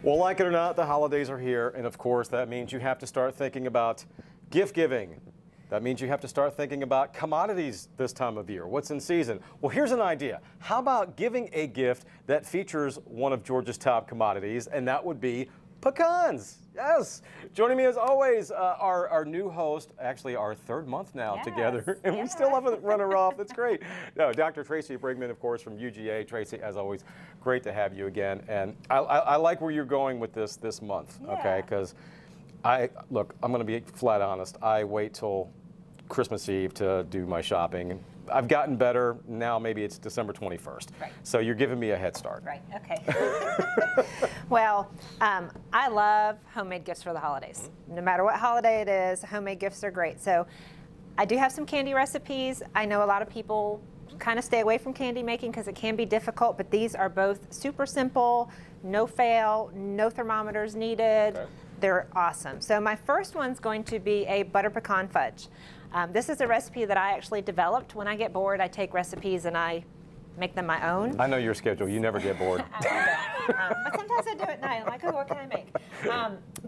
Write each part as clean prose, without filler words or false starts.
Well, like it or not, the holidays are here, and of course that means you have to start thinking about gift giving. That means you have to start thinking about commodities this time of year. What's in season? Well, here's an idea. How about giving a gift that features one of Georgia's top commodities, and that would be pecans. Yes. Joining me as always, our new host, actually our third month now together, and we still haven't run her off. That's great. No, Dr. Tracey Brigman, of course, from UGA. Tracey, as always, great to have you again. And I like where you're going with this month, okay? Because I'm going to be flat honest. I wait till Christmas Eve to do my shopping. I've gotten better. Now maybe it's December 21st. Right. So you're giving me a head start. Right, okay. Well, I love homemade gifts for the holidays. No matter what holiday it is, homemade gifts are great. So I do have some candy recipes. I know a lot of people kind of stay away from candy making because it can be difficult, but these are both super simple, no fail, no thermometers needed. Okay. They're awesome. So my first one's going to be a butter pecan fudge. This is a recipe that I actually developed. When I get bored, I take recipes and I make them my own. I know your schedule. You never get bored. But sometimes I do at night. I'm like, oh, what can I make?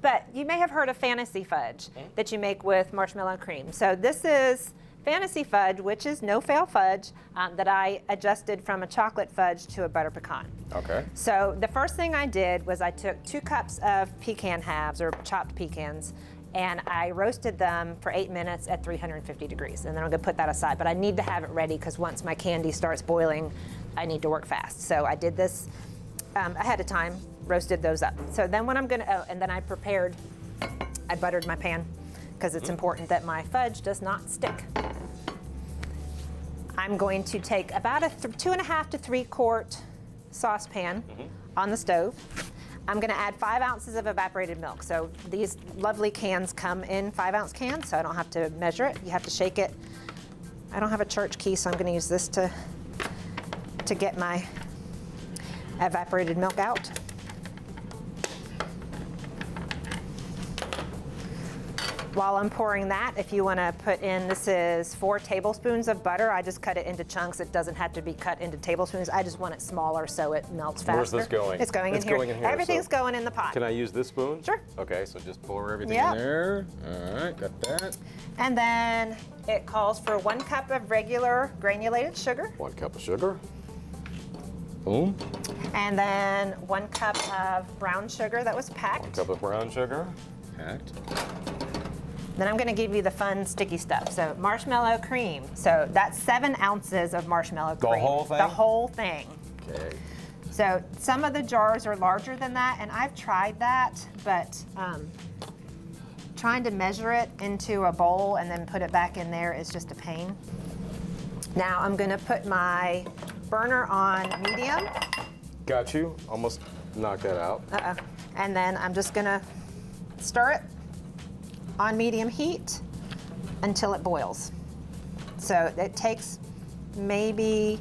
But you may have heard of fantasy fudge that you make with marshmallow cream. So this is fantasy fudge, which is no-fail fudge that I adjusted from a chocolate fudge to a butter pecan. Okay. So the first thing I did was I took 2 cups of pecan halves, or chopped pecans, and I roasted them for 8 minutes at 350 degrees. And then I'm gonna put that aside, but I need to have it ready because once my candy starts boiling, I need to work fast. So I did this ahead of time, roasted those up. So then what I'm gonna, and then I buttered my pan because it's important that my fudge does not stick. I'm going to take about a 2.5 to 3 quart saucepan on the stove. I'm going to add 5 ounces of evaporated milk. So these lovely cans come in 5-ounce cans, so I don't have to measure it. You have to shake it. I don't have a church key, so I'm going to use this to get my evaporated milk out. While I'm pouring that, if you want to put in, this is 4 tablespoons of butter. I just cut it into chunks. It doesn't have to be cut into tablespoons. I just want it smaller so it melts faster. Where's this going? It's going in here. Everything's going in the pot. Can I use this spoon? Sure. Okay, so just pour everything in there. All right, got that. And then it calls for 1 cup of regular granulated sugar. 1 cup of sugar. Boom. And then 1 cup of brown sugar that was packed. 1 cup of brown sugar, packed. Then I'm going to give you the fun sticky stuff. So marshmallow cream. So that's 7 ounces of marshmallow cream. The whole thing? The whole thing. Okay. So some of the jars are larger than that, and I've tried that, but trying to measure it into a bowl and then put it back in there is just a pain. Now I'm going to put my burner on medium. Got you. Almost knocked that out. And then I'm just going to stir it on medium heat until it boils. So it takes maybe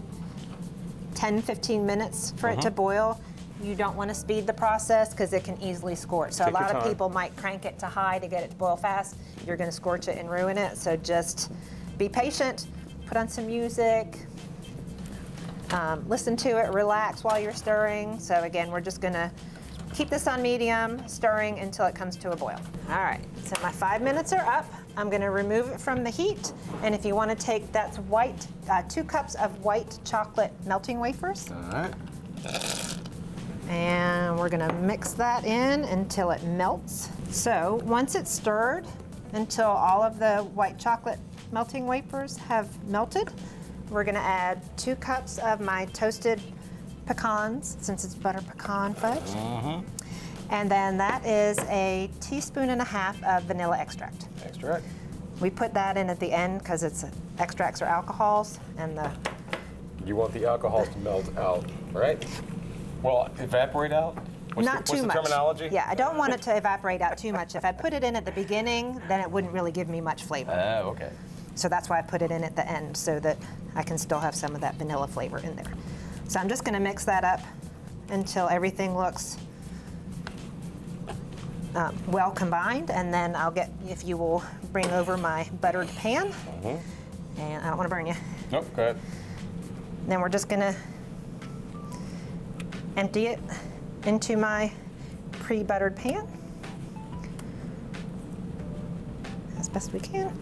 10-15 minutes for it to boil. You don't want to speed the process because it can easily scorch. So a lot of people might crank it to high to get it to boil fast. You're going to scorch it and ruin it. So just be patient, put on some music, listen to it, relax while you're stirring. So again, we're just going to keep this on medium, stirring until it comes to a boil. All right, so my 5 minutes are up. I'm gonna remove it from the heat. And if you wanna take, that's white, 2 cups of white chocolate melting wafers. All right. And we're gonna mix that in until it melts. So once it's stirred, until all of the white chocolate melting wafers have melted, we're gonna add 2 cups of my toasted pecans, since it's butter pecan fudge. And then that is a 1.5 teaspoons of vanilla extract. Extract. We put that in at the end because it's extracts or alcohols, and You want the alcohols to melt out, right? Well, evaporate out? What's the terminology? Yeah, I don't want it to evaporate out too much. If I put it in at the beginning, then it wouldn't really give me much flavor. Oh, okay. So that's why I put it in at the end, so that I can still have some of that vanilla flavor in there. So I'm just going to mix that up until everything looks well combined, and then I'll get, if you will bring over my buttered pan, and I don't want to burn you. Nope, go ahead. Then we're just going to empty it into my pre-buttered pan as best we can.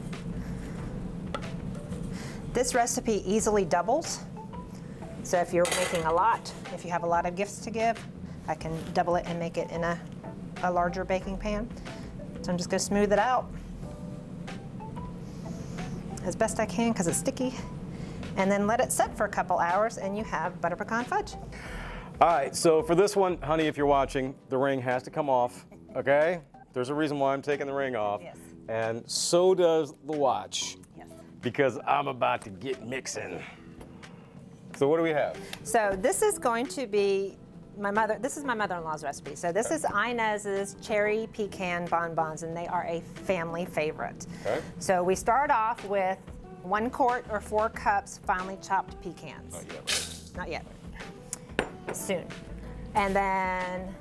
This recipe easily doubles. So if you're making a lot, if you have a lot of gifts to give, I can double it and make it in a larger baking pan. So I'm just gonna smooth it out as best I can because it's sticky. And then let it set for a couple hours and you have butter pecan fudge. All right, so for this one, honey, if you're watching, the ring has to come off, okay? There's a reason why I'm taking the ring off. Yes. And so does the watch. Yes. Because I'm about to get mixing. So what do we have? So this is going to be this is my mother-in-law's recipe. So this is Inez's cherry pecan bonbons, and they are a family favorite. Okay. So we start off with 1 quart or 4 cups finely chopped pecans. Not yet, right? Not yet. Soon. And then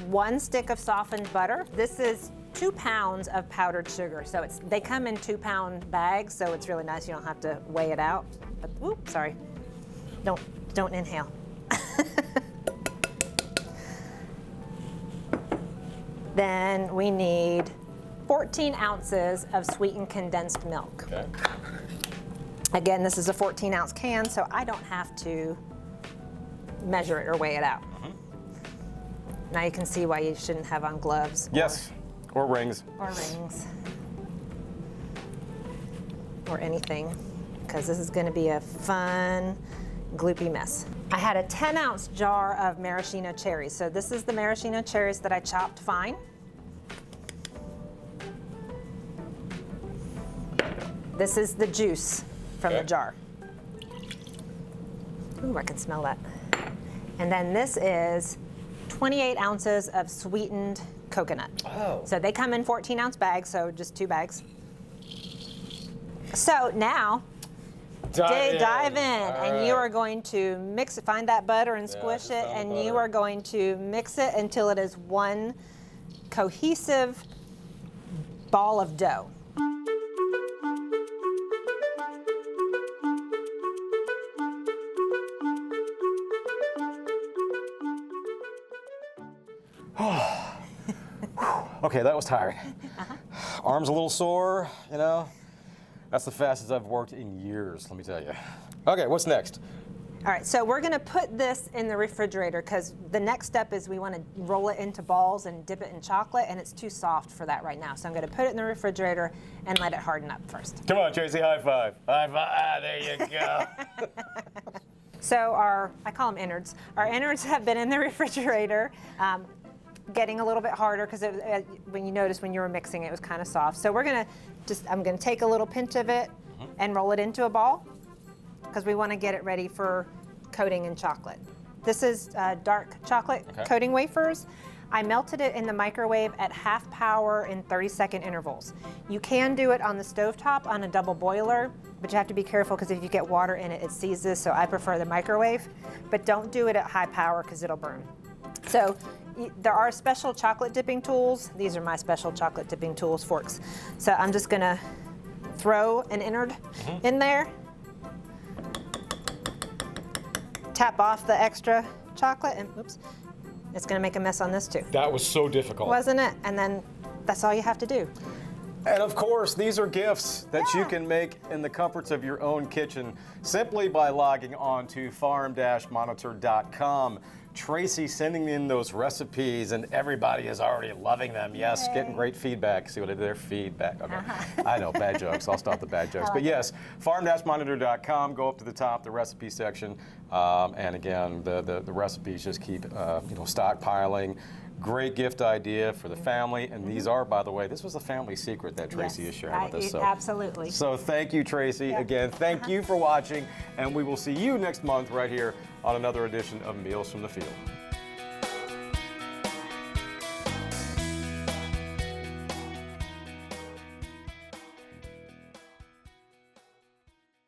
1 stick of softened butter. This is 2 pounds of powdered sugar. So they come in 2-pound bags, so it's really nice. You don't have to weigh it out. But, oops, sorry. Don't inhale. Then we need 14 ounces of sweetened condensed milk. Okay. Again, this is a 14-ounce can, so I don't have to measure it or weigh it out. Now you can see why you shouldn't have on gloves. Yes, or rings. Or rings. Or anything, because this is going to be a fun, gloopy mess. I had a 10-ounce jar of maraschino cherries. So this is the maraschino cherries that I chopped fine. This is the juice from the jar. Ooh, I can smell that. And then this is 28 ounces of sweetened coconut. Oh. So they come in 14-ounce bags, so just 2 bags. So now, dive in, and you are going to mix it, find that butter and squish it, and you are going to mix it until it is one cohesive ball of dough. Okay, that was tired. Arms a little sore, you know. That's the fastest I've worked in years, let me tell you. Okay, what's next? All right, so we're gonna put this in the refrigerator because the next step is we wanna roll it into balls and dip it in chocolate, and it's too soft for that right now. So I'm gonna put it in the refrigerator and let it harden up first. Come on, Tracey, high five. High five, there you go. So I call them innards. Our innards have been in the refrigerator, getting a little bit harder because when you noticed when you were mixing it was kind of soft. So I'm gonna take a little pinch of it and roll it into a ball because we want to get it ready for coating in chocolate. This is dark chocolate coating wafers. I melted it in the microwave at half power in 30-second intervals. You can do it on the stovetop on a double boiler, but you have to be careful because if you get water in it, it seizes, so I prefer the microwave. But don't do it at high power because it'll burn. So there are special chocolate dipping tools. These are my special chocolate dipping tools, forks. So I'm just gonna throw an innard in there, tap off the extra chocolate, and oops, it's gonna make a mess on this too. That was so difficult. Wasn't it? And then that's all you have to do. And of course, these are gifts that you can make in the comforts of your own kitchen simply by logging on to farm-monitor.com. Tracey sending in those recipes, and everybody is already loving them. Yes, getting great feedback. See what I did there? Feedback. Okay. I know, bad jokes. I'll stop the bad jokes. But yes, farm-monitor.com. Go up to the top, the recipe section, and again, the recipes just keep stockpiling. Great gift idea for the family, and these are, by the way, this was a family secret that Tracey is sharing with us. So, absolutely. So thank you, Tracey. Again, thank you for watching, and we will see you next month right here on another edition of Meals from the Field.